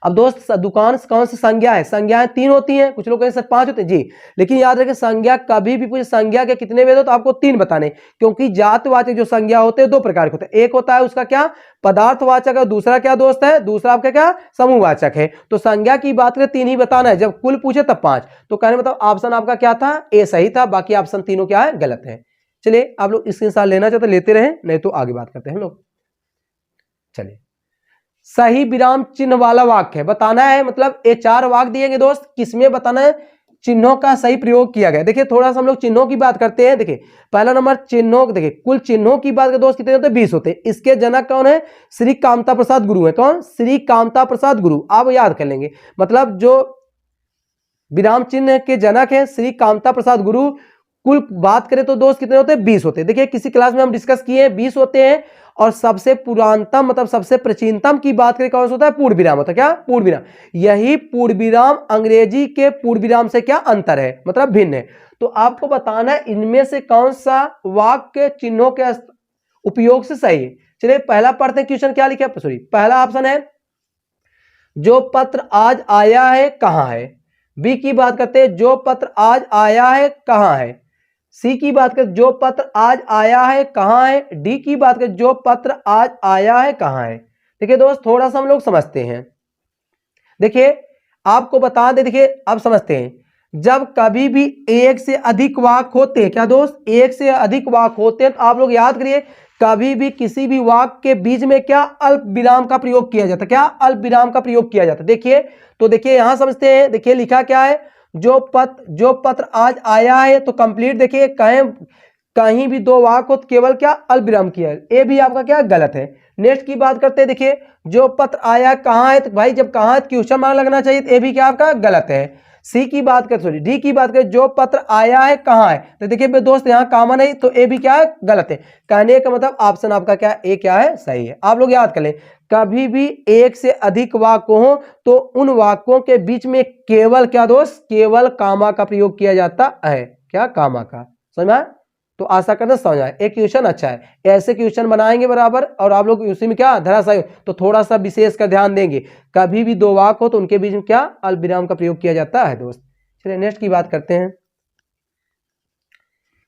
अब दोस्त दुकान कौन सी संज्ञा है? संज्ञाएं 3 होती हैं, कुछ लोग कहें सर 5 होते हैं जी, लेकिन याद रखें संज्ञा कभी भी पूछे संज्ञा के कितने भेद हो तो आपको 3 बताने, क्योंकि जातवाचक जो संज्ञा होते हैं 2 प्रकार के होते हैं। एक होता है उसका क्या पदार्थवाचक है, दूसरा क्या दोस्त है, दूसरा आपका क्या समूहवाचक है। तो संज्ञा की बात करें 3 ही बताना है, जब कुल पूछे तब 5। तो कहने मतलब ऑप्शन आपका क्या था? ए सही था, बाकी ऑप्शन तीनों क्या है? गलत है। चलिए आप लोग स्क्रीनशॉट लेना चाहते लेते रहे, नहीं तो आगे बात करते हैं हम लोग। चलिए सही विराम चिन्ह वाला वाक्य है बताना है, मतलब ये 4 वाक्य दिएंगे दोस्त, किसमें बताना है? चिन्हों का सही प्रयोग किया गया। देखिए थोड़ा सा हम लोग चिन्हों की बात करते हैं। देखिए पहला नंबर चिन्हों, देखिए कुल चिन्हों की बात करें दोस्त कितने होते हैं? 20 होते हैं। इसके जनक कौन है? श्री कामता प्रसाद गुरु है। कौन? श्री कामता प्रसाद गुरु, आप याद कर लेंगे। मतलब जो विराम चिन्ह के जनक है श्री कामता प्रसाद गुरु। कुल बात करें तो दोस्त कितने होते हैं? 20 होते हैं। देखिए किसी क्लास में हम डिस्कस किए हैं 20 होते हैं, और सबसे पुरानतम मतलब सबसे प्राचीनतम की बात करें कौन सा होता है? पूर्ण विराम होता है। क्या? पूर्ण विराम। यही पूर्ण विराम अंग्रेजी के पूर्ण विराम से क्या अंतर है, मतलब भिन्न है। तो आपको बताना है इनमें से कौन सा वाक्य चिन्हों के उपयोग से सही है। चलिए पहला पढ़ते हैं क्वेश्चन, क्या लिखा है? सॉरी पहला ऑप्शन है जो पत्र आज आया है कहां है। बी की बात करते हैं जो पत्र आज आया है कहां है। सी की बात करें जो पत्र आज आया है कहां है। डी की बात करें जो पत्र आज आया है कहां है। देखिए दोस्त थोड़ा सा हम लोग समझते हैं। देखिए आपको बता दें, देखिए अब समझते हैं। जब कभी भी एक से अधिक वाक्य होते हैं, क्या दोस्त? एक से अधिक वाक्य होते हैं, तो आप लोग याद करिए कभी भी किसी भी वाक्य के बीच में क्या अल्प विराम का प्रयोग किया जाता है। क्या? अल्प विराम का प्रयोग किया जाता है। देखिए तो देखिए यहां समझते हैं। देखिए लिखा क्या है? जो पत्र आज आया है, तो कंप्लीट देखिए कहीं भी 2 वाक्य हो तो केवल क्या अल्प विराम किया है। ये भी आपका क्या गलत है। नेक्स्ट की बात करते हैं। देखिए जो पत्र आया कहां है, तो भाई जब कहां है क्वेश्चन मार्क लगना चाहिए, तो ये भी क्या आपका गलत है। सी की बात कर सॉरी डी की बात करें जो पत्र आया है कहां है, तो देखिए दोस्त यहां कॉमन है, तो ए भी क्या है? गलत है। कहने का मतलब ऑप्शन आपका क्या ए क्या है? सही है। आप लोग याद कर लें कभी भी एक से अधिक वाक्य हो तो उन वाक्यों के बीच में केवल क्या दोस्त? केवल कामा का प्रयोग किया जाता है। क्या? कामा का। समझ में आया? तो आशा करना समझ आए। एक क्वेश्चन अच्छा है, ऐसे क्वेश्चन बनाएंगे बराबर, और आप लोग उसी में क्या धराशायी, तो थोड़ा सा विशेष कर ध्यान देंगे। कभी भी 2 वाक्य हो तो उनके बीच में क्या अल्प विराम का प्रयोग किया जाता है दोस्त। चलिए नेक्स्ट की बात करते हैं।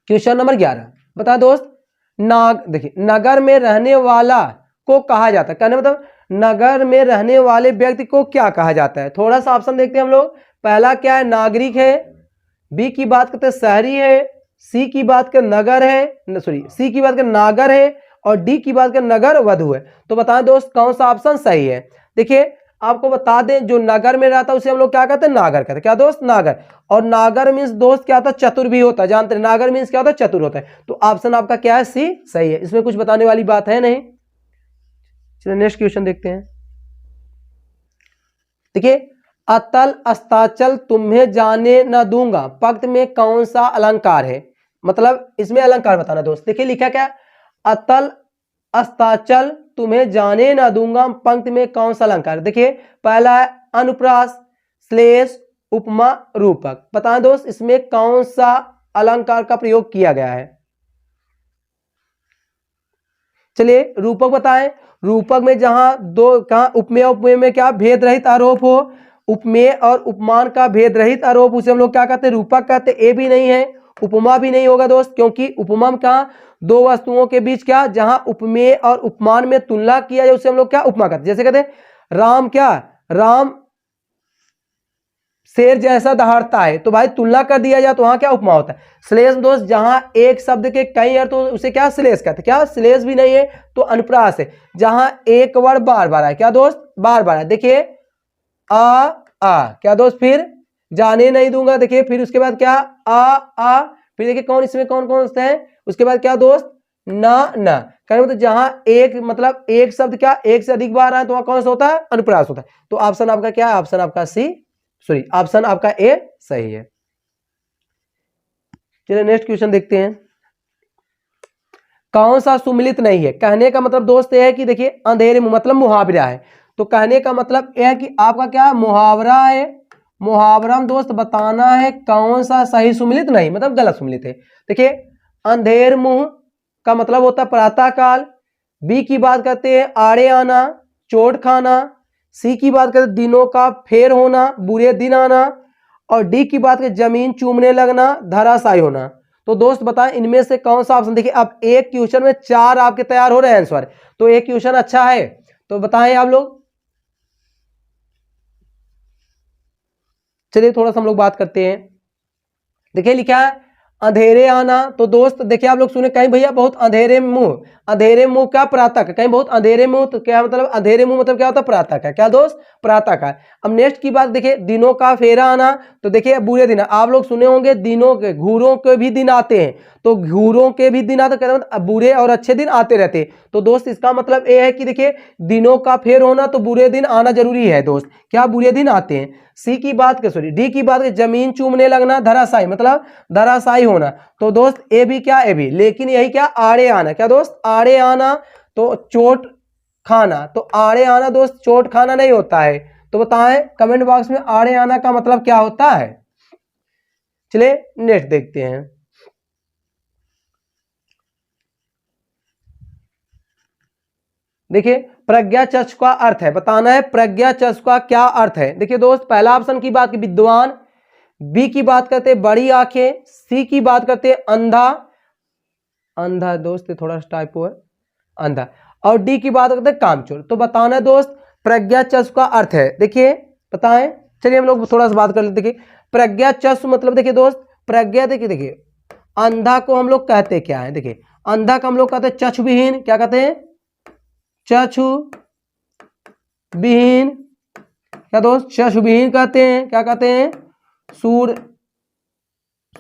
क्वेश्चन नंबर 11 बता दोस्त। देखिए नगर में रहने वाला को कहा जाता है, कहने मतलब नगर में रहने वाले व्यक्ति को क्या कहा जाता है। थोड़ा सा ऑप्शन देखते हैं हम लोग। पहला क्या है? नागरिक है। बी की बात करते हैं शहरी है। सी की बात कर नगर है, सॉरी सी की बात कर नागर है, और डी की बात कर नगर वधु है। तो बताएं दोस्त कौन सा ऑप्शन सही है। देखिए आपको बता दें जो नगर में रहता है उसे हम लोग क्या कहते हैं? नागर कहते हैं। क्या दोस्त? नागर। और नागर मीन्स दोस्त क्या होता है? चतुर भी होता है। जानते हैं नागर मीन्स क्या होता है? चतुर होता है। तो ऑप्शन आपका क्या है? सी सही है। इसमें कुछ बताने वाली बात है नहीं। चलिए नेक्स्ट क्वेश्चन देखते हैं। देखिए अतल अस्ताचल तुम्हें जाने न दूंगा पंक्ति में कौन सा अलंकार है, मतलब इसमें अलंकार बताना दोस्त। देखिए लिखा क्या? अतल अस्ताचल तुम्हें जाने न दूंगा पंक्ति में कौन सा अलंकार। देखिए पहला है अनुप्रास, श्लेष, उपमा, रूपक। बताएं दोस्त इसमें कौन सा अलंकार का प्रयोग किया गया है। चलिए रूपक बताएं। रूपक में जहां कहां उपमेय उपमेय में क्या भेद रहित आरोप हो, उपमेय और उपमान का भेद रहित आरोप, उसे हम लोग क्या कहते हैं? रूपक कहते हैं। ए भी नहीं है, उपमा भी नहीं होगा दोस्त, क्योंकि उपमा में कहा 2 वस्तुओं के बीच क्या जहां उपमेय और उपमान में तुलना किया जाए उसे हम लोग क्या उपमा कहते हैं। जैसे कहते हैं राम क्या? राम शेर जैसा दहाड़ता है, तो भाई तुलना कर दिया जाए तो वहां क्या उपमा होता है। श्लेष दोस्त जहां एक शब्द के कई अर्थ हो उसे क्या श्लेष कहते हैं। क्या? श्लेष भी नहीं है तो अनुप्रास है। जहां एक वर्ड बार बार है, क्या दोस्त? बार बार है। देखिए क्या दोस्त? फिर जाने नहीं दूंगा। देखिए फिर उसके बाद क्या? फिर देखिए कौन इसमें कौन कौन होते हैं। उसके बाद क्या दोस्त? ना कहने मतलब जहां एक मतलब एक शब्द क्या एक से अधिक बार आए तो वहां कौन सा होता है? अनुप्रास होता है। तो ऑप्शन आपका क्या है? ऑप्शन आपका सी सॉरी ऑप्शन आपका ए सही है। चलिए नेक्स्ट क्वेश्चन देखते हैं। कौन सा सुमिलित नहीं है। कहने का मतलब दोस्त ये है कि देखिए अंधेरे में मतलब मुहावरा है, तो कहने का मतलब यह है कि आपका क्या मुहावरा है। मुहावरा में दोस्त बताना है कौन सा सही सुमिलित नहीं मतलब गलत सुमिलित है। देखिए अंधेर मुंह का मतलब होता है प्रातः काल। बी की बात करते हैं आड़े आना, चोट खाना। सी की बात करें दिनों का फेर होना, बुरे दिन आना, और डी की बात करें जमीन चूमने लगना, धराशायी होना। तो दोस्त बताएं इनमें से कौन सा ऑप्शन, देखिए अब एक क्वेश्चन में 4 आपके तैयार हो रहे हैं आंसर, तो एक क्वेश्चन अच्छा है, तो बताएं आप लोग। चलिए थोड़ा सा हम लोग बात करते हैं। देखिए लिखा है अंधेरे आना, तो दोस्त देखिए आप लोग सुने कहीं भैया बहुत अंधेरे मुंह, अंधेरे मुंह क्या प्रातः का, कहीं बहुत अंधेरे मुंह, तो क्या मतलब अंधेरे मुंह मतलब क्या होता है, प्रातः का, क्या दोस्त, प्रातः का। अब नेक्स्ट की बात देखिए दिनों का फेरा आना, तो देखिए बुरे दिन, आप लोग सुने होंगे दिनों के घूरों के भी दिन आते हैं, तो घूरों के भी दिन आते, कहते मतलब बुरे और अच्छे दिन आते रहते। तो दोस्त इसका मतलब ये है कि देखिए दिनों का फेर होना तो बुरे दिन आना जरूरी है दोस्त, क्या बुरे दिन आते हैं। सी की बात के सॉरी डी की बात के जमीन चूमने लगना, धराशायी मतलब धराशायी होना, तो दोस्त ए भी क्या, ए भी, लेकिन यही क्या आड़े आना, क्या दोस्त आड़े आना, तो चोट खाना, तो आड़े आना दोस्त चोट खाना नहीं होता है, तो बताएं कमेंट बॉक्स में आड़े आना का मतलब क्या होता है। चलिए नेक्स्ट देखते हैं। देखिए प्रज्ञा चक्षु का अर्थ है, बताना है प्रज्ञा चक्षु का क्या अर्थ है। देखिए दोस्त पहला ऑप्शन की बात की विद्वान, बी की बात करते बड़ी आंखें, सी की बात करते अंधा, अंधा दोस्त थोड़ा टाइपो है अंधा, और डी की बात करते कामचोर। तो बताना है दोस्त प्रज्ञा चक्षु का अर्थ है, देखिए बताएं। चलिए हम लोग थोड़ा सा बात कर लेते। देखिए प्रज्ञा चक्षु मतलब देखिए दोस्त प्रज्ञा, देखिए देखिए अंधा को हम लोग कहते क्या है, देखिए अंधा को हम लोग कहते हैं चक्षुविहीन, क्या कहते हैं, चक्षु विहीन, क्या दोस्त चक्षु विहीन कहते हैं, क्या कहते हैं,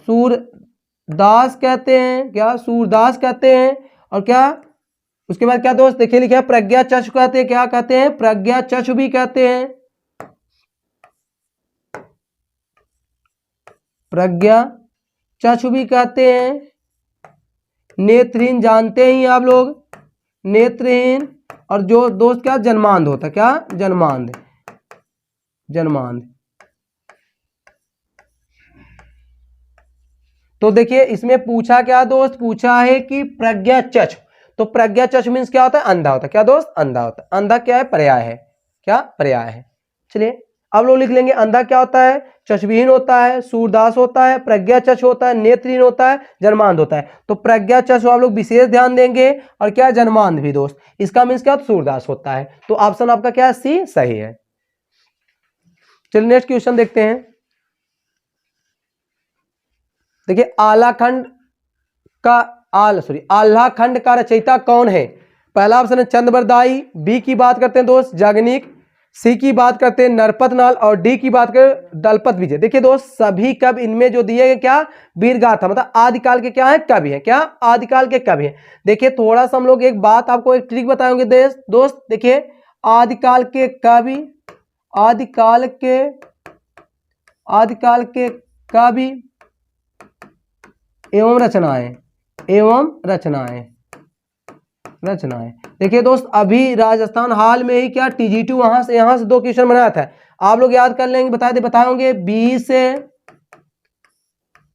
सूरदास कहते हैं, क्या सूरदास कहते हैं, और क्या उसके बाद क्या दोस्त देखिए लिखा है प्रज्ञा चक्षु कहते हैं, क्या कहते हैं, प्रज्ञा चक्षु भी कहते हैं, प्रज्ञा चक्षु भी कहते हैं। नेत्रहीन जानते ही आप लोग, नेत्रहीन, और जो दोस्त क्या जन्मांध होता है, क्या जन्मांध, जन्मांध। तो देखिए इसमें पूछा क्या दोस्त, पूछा है कि प्रज्ञा चक्षु, तो प्रज्ञा चक्षु मीन्स क्या होता है, अंधा होता है, क्या दोस्त अंधा होता है, अंधा क्या है, पर्याय है, क्या पर्याय है। चलिए अब लोग लिख लेंगे अंधा क्या होता है, चक्षुविहीन होता है, सूरदास होता है, प्रज्ञा चक्षु होता है, नेत्रहीन होता है, जन्मांध होता है। तो प्रज्ञा चक्षु आप लोग विशेष ध्यान देंगे, और क्या जन्मांध भी दोस्त, इसका मीन्स क्या सूरदास होता है। तो ऑप्शन आपका क्या है, सी सही है। चलिए नेक्स्ट क्वेश्चन देखते हैं। देखिए आलाखंड का आल्हाखंड का रचयिता कौन है। पहला ऑप्शन है चंद्रबरदाई, बी की बात करते हैं दोस्त जागनिक, सी की बात करते हैं नरपतनाल, और डी की बात करें दलपत विजय। देखिए दोस्त सभी कवि इनमें जो दिए गए क्या वीरगाथा, मतलब आदिकाल के क्या है कवि है, क्या आदिकाल के कवि है। देखिए थोड़ा सा हम लोग एक बात आपको एक ट्रिक बताएंगे दोस्त, देखिए आदिकाल के कवि, आदिकाल के कवि एवं रचनाएं, रचनाएं। देखिए दोस्त अभी राजस्थान हाल में ही क्या TG2 यहां से 2 क्वेश्चन बनाया था, आप लोग याद कर लेंगे, बताएंगे बी से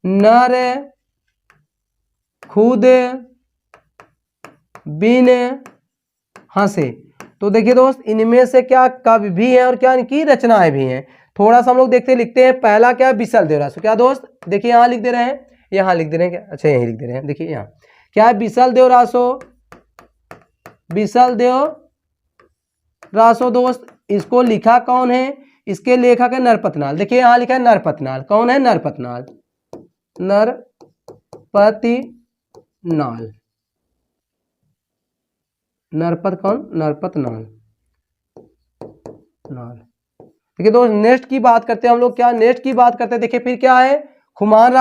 नर खुद बिन हंसे। तो देखिए दोस्त इनमें से क्या कवि भी है और क्या इनकी रचनाएं भी हैं। थोड़ा सा हम लोग देखते लिखते हैं। पहला क्या विसल देव रासो, क्या दोस्त देखिए यहाँ लिख दे रहे हैं, यहाँ लिख दे रहे हैं क्या, अच्छा यहीं लिख दे रहे हैं, देखिए यहाँ क्या है विसल देव रासो दोस्त, इसको लिखा कौन है, इसके लेखक है नरपतनाल। देखिए यहाँ लिखा है नरपतनाल, कौन है नरपतनाल, नरपतनाल। देखिए दोस्त नेक्स्ट की बात करते हैं हम लोग, क्या नेक्स्ट की बात करते हैं। देखिए फिर क्या है खुमान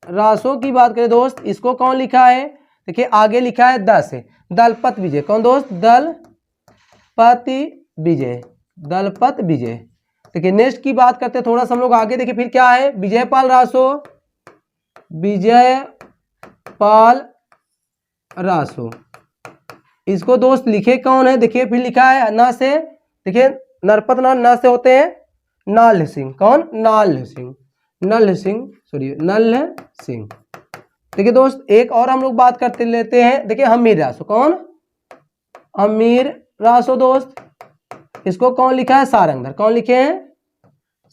रासो की बात करें दोस्त, इसको कौन लिखा है, देखिए आगे लिखा है दलपत विजय, कौन दोस्त दलपत विजय। देखिए नेक्स्ट की बात करते हैं थोड़ा सा हम लोग आगे, देखिए फिर क्या है विजयपाल रासो, इसको दोस्त लिखे कौन है, देखिए फिर लिखा है न से, देखिए नरपतनाल न से होते हैं नल सिंह, कौन नल सिंह। देखिए दोस्त एक और हम लोग बात करते लेते हैं, देखिए हमीर रासो, कौन अमीर रासो दोस्त, इसको कौन लिखा है? सारंगधर। कौन लिखे हैं?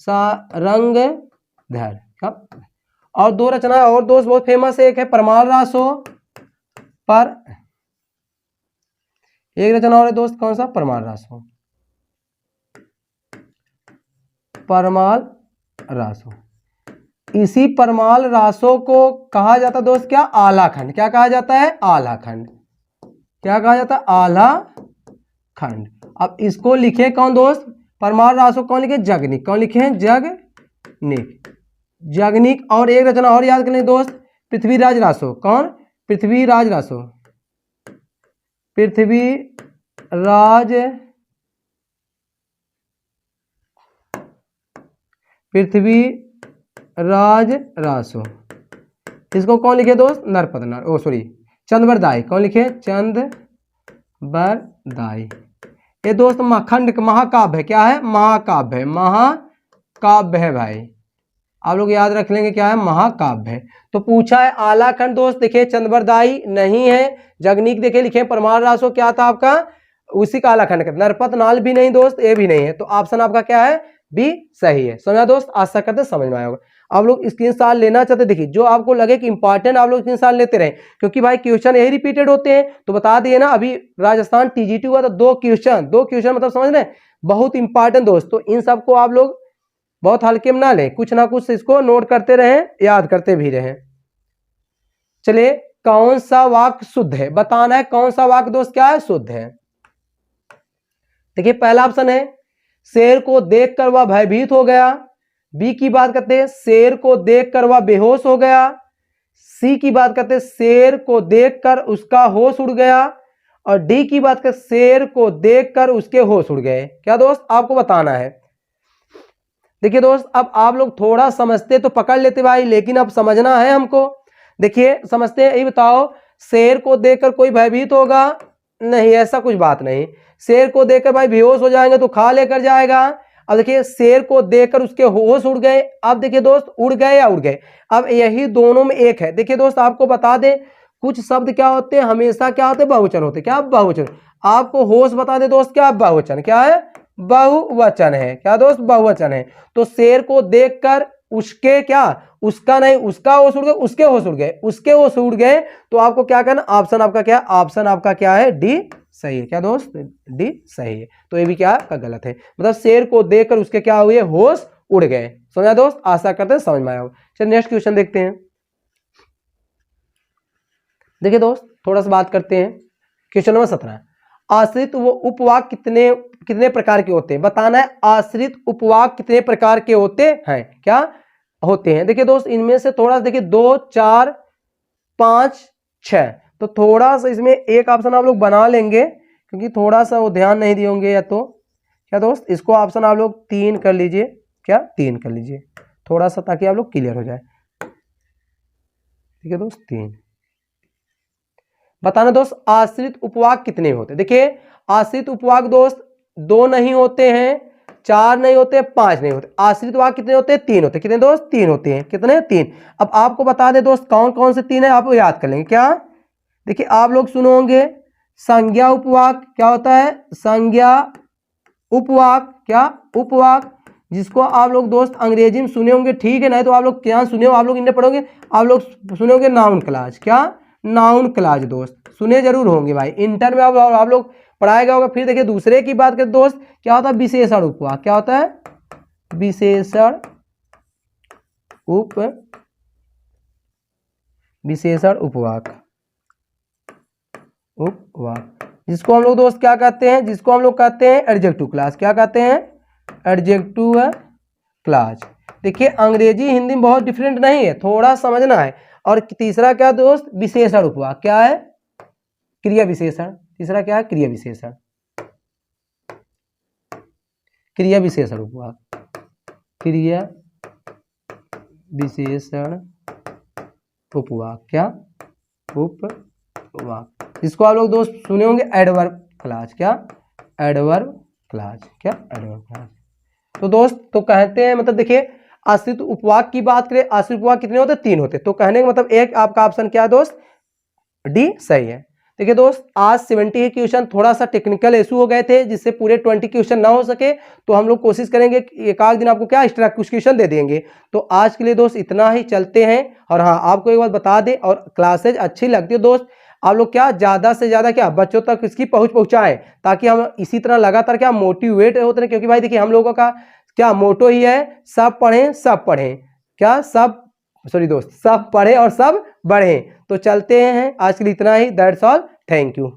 सारंगधर। और दो रचना और दोस्त बहुत फेमस है, एक है परमाल रासो, पर एक रचना और है दोस्त, कौन सा? परमाल रासो, परमाल रासो। इसी परमाल रासो को कहा जाता है दोस्त क्या? आला खंड। क्या कहा जाता है? आला खंड। क्या कहा जाता है? आला खंड। अब इसको लिखे कौन दोस्त? परमाल रासो कौन लिखे? जगनिक। कौन लिखे हैं? जगनिक। जगनिक। और एक रचना और याद करें दोस्त, पृथ्वीराज रासो। कौन? पृथ्वीराज रासो। पृथ्वीराज रासो। इसको कौन लिखे दोस्त? नरपत चंद्रबरदाई। कौन लिखे? चंद्रबरदाई। ये दोस्त खंड महाकाव्य है। क्या है? महाकाव्य है। महाकाव्य है भाई, आप लोग याद रख लेंगे क्या है? महाकाव्य है। तो पूछा है आला खंड दोस्त, देखिए चंद्रबरदाई नहीं है, जगनीक देखे लिखे, परमाल रासो क्या था आपका? उसी का आला खंड। नरपत नाल भी नहीं दोस्त, ये भी नहीं है। तो ऑप्शन आपका क्या है? बी सही है। समझा दोस्त? आशा करते समझ में आया होगा। आप लोग स्क्रीनशॉट लेना चाहते देखिए, जो आपको लगे कि इंपॉर्टेंट आप लोग स्क्रीनशॉट लेते रहे, क्योंकि भाई क्वेश्चन यही रिपीटेड होते हैं। तो बता दिए ना, अभी राजस्थान टीजीटी हुआ तो दो क्वेश्चन मतलब समझ रहे हैं, बहुत इंपॉर्टेंट दोस्त। तो इन सबको आप लोग बहुत हल्के में ना लें, कुछ ना कुछ इसको नोट करते रहें, याद करते भी रहें। चलिए, कौन सा वाक्य शुद्ध है? बताना है कौन सा वाक्य दोस्त क्या है? शुद्ध है। देखिए पहला ऑप्शन है, शेर को देखकर वह भयभीत हो गया। बी की बात करते हैं, शेर को देखकर वह बेहोश हो गया। सी की बात करते हैं, शेर को देखकर उसका होश उड़ गया। और डी की बात करते, शेर को देखकर उसके होश उड़ गए। क्या दोस्त? आपको बताना है। देखिए दोस्त, अब आप लोग थोड़ा समझते तो पकड़ लेते भाई, लेकिन अब समझना है हमको। देखिए समझते हैं, ये बताओ, शेर को देखकर कोई भयभीत होगा? नहीं, ऐसा कुछ बात नहीं। शेर को देखकर भाई बेहोश हो जाएंगे तो खा लेकर जाएगा। अब देखिए, शेर को देखकर उसके होश उड़ गए। अब देखिए दोस्त, उड़ गए या उड़ गए, अब यही दोनों में एक है। देखिए दोस्त, आपको बता दें, कुछ शब्द क्या होते हैं? हमेशा क्या होते हैं? बहुवचन होते हैं। क्या? बहुवचन। आपको होश बता दे दोस्त, क्या? बहुवचन। क्या है? बहुवचन है। क्या दोस्त? बहुवचन है। तो शेर को देखकर उसके क्या? उसका नहीं, उसका होश उड़ गए, उसके होश उड़ गए, उसके होश उड़ गए। तो आपको क्या करना? ऑप्शन आपका क्या? ऑप्शन आपका क्या है? डी सही है। क्या दोस्त? डी सही है। तो ये भी क्या का गलत है, मतलब शेर को देखकर उसके क्या हुए? होश उड़ गए। समझा दोस्त? आशा करते हैं समझ में आया होगा। चलिए नेक्स्ट क्वेश्चन देखते हैं। देखिए दोस्त, थोड़ा सा बात करते हैं। क्वेश्चन नंबर 17, आश्रित व उपवाक कितने प्रकार के होते हैं? बताना है आश्रित उपवाक कितने प्रकार के होते हैं? क्या होते हैं? देखिए दोस्त, इनमें से थोड़ा सा देखिए, 2, 4, 5, 6, तो थोड़ा सा इसमें एक ऑप्शन आप लोग बना लेंगे, क्योंकि थोड़ा सा वो ध्यान नहीं दिए होंगे। या तो क्या दोस्त, इसको ऑप्शन आप लोग 3 कर लीजिए। क्या? 3 कर लीजिए, थोड़ा सा, ताकि आप लोग क्लियर हो जाए। ठीक है दोस्त, 3। बताना दोस्त, आश्रित उपवाक कितने होते हैं? देखिए, आश्रित उपवाक दोस्त 2 नहीं होते हैं, 4 नहीं होते, 5 नहीं होते। आश्रित उपवाक कितने होते हैं? 3 होते हैं। कितने दोस्त? 3 होते हैं। कितने? 3। अब आपको बता दें दोस्त, कौन कौन से 3 है, आप याद कर लेंगे। क्या? देखिए, आप लोग सुने होंगे संज्ञा उपवाक। क्या होता है? संज्ञा उपवाक। क्या? उपवाक, जिसको आप लोग दोस्त अंग्रेजी में सुने होंगे, ठीक है, नहीं तो आप लोग क्या सुने हो, आप लोग इन्हें पढ़ोगे, आप लोग सुने होंगे नाउन क्लास। क्या? नाउन क्लास दोस्त सुने जरूर होंगे भाई, इंटर में आप लोग पढ़ाएगा होगा। फिर देखिए, दूसरे की बात करें दोस्त, क्या होता है? विशेषण उपवाक। क्या होता है? विशेषण उपवाक। जिसको हम लोग दोस्त क्या कहते हैं? जिसको हम लोग कहते हैं एडजेक्टिव क्लास। क्या कहते हैं? Adjective class. देखिए, अंग्रेजी हिंदी में बहुत डिफरेंट नहीं है, थोड़ा समझना है। और तीसरा क्या दोस्त? विशेषण उपवाक। क्या है? क्रिया विशेषण। तीसरा क्या है? क्रिया विशेषण। क्रिया विशेषण उपवाक। क्रिया विशेषण उपवाक। क्या? उपवाक, जिसको आप लोग दोस्त सुने होंगे एडवर्ब क्लास। क्या? Adverb class. क्या? Adverb class. तो दोस्त, तो कहते हैं, मतलब देखिए, आश्रित उपवाक की बात करें, आश्रित उपवाक कितने होते हैं? 3 होते हैं। तो कहने का मतलब एक आपका ऑप्शन क्या है दोस्त? डी सही है। देखिए दोस्त, आज 70 क्वेश्चन थोड़ा सा टेक्निकल इशू हो गए थे, जिससे पूरे 20 क्वेश्चन ना हो सके, तो हम लोग कोशिश करेंगे कि एक आध दिन आपको क्या एक्स्ट्रा कुछ क्वेश्चन दे देंगे। तो आज के लिए दोस्त इतना ही, चलते हैं। और हाँ, आपको एक बात बता दें, और क्लासेज अच्छी लगती है दोस्त, आप लोग क्या ज़्यादा से ज़्यादा क्या बच्चों तक इसकी पहुँचाएं, ताकि हम इसी तरह लगातार क्या मोटिवेट होते रहे। क्योंकि भाई देखिए, हम लोगों का क्या मोटो ही है, सब पढ़ें सब पढ़ें, क्या सब, सॉरी दोस्त, सब पढ़ें और सब बढ़ें। तो चलते हैं, आज के लिए इतना ही। That's all, thank you.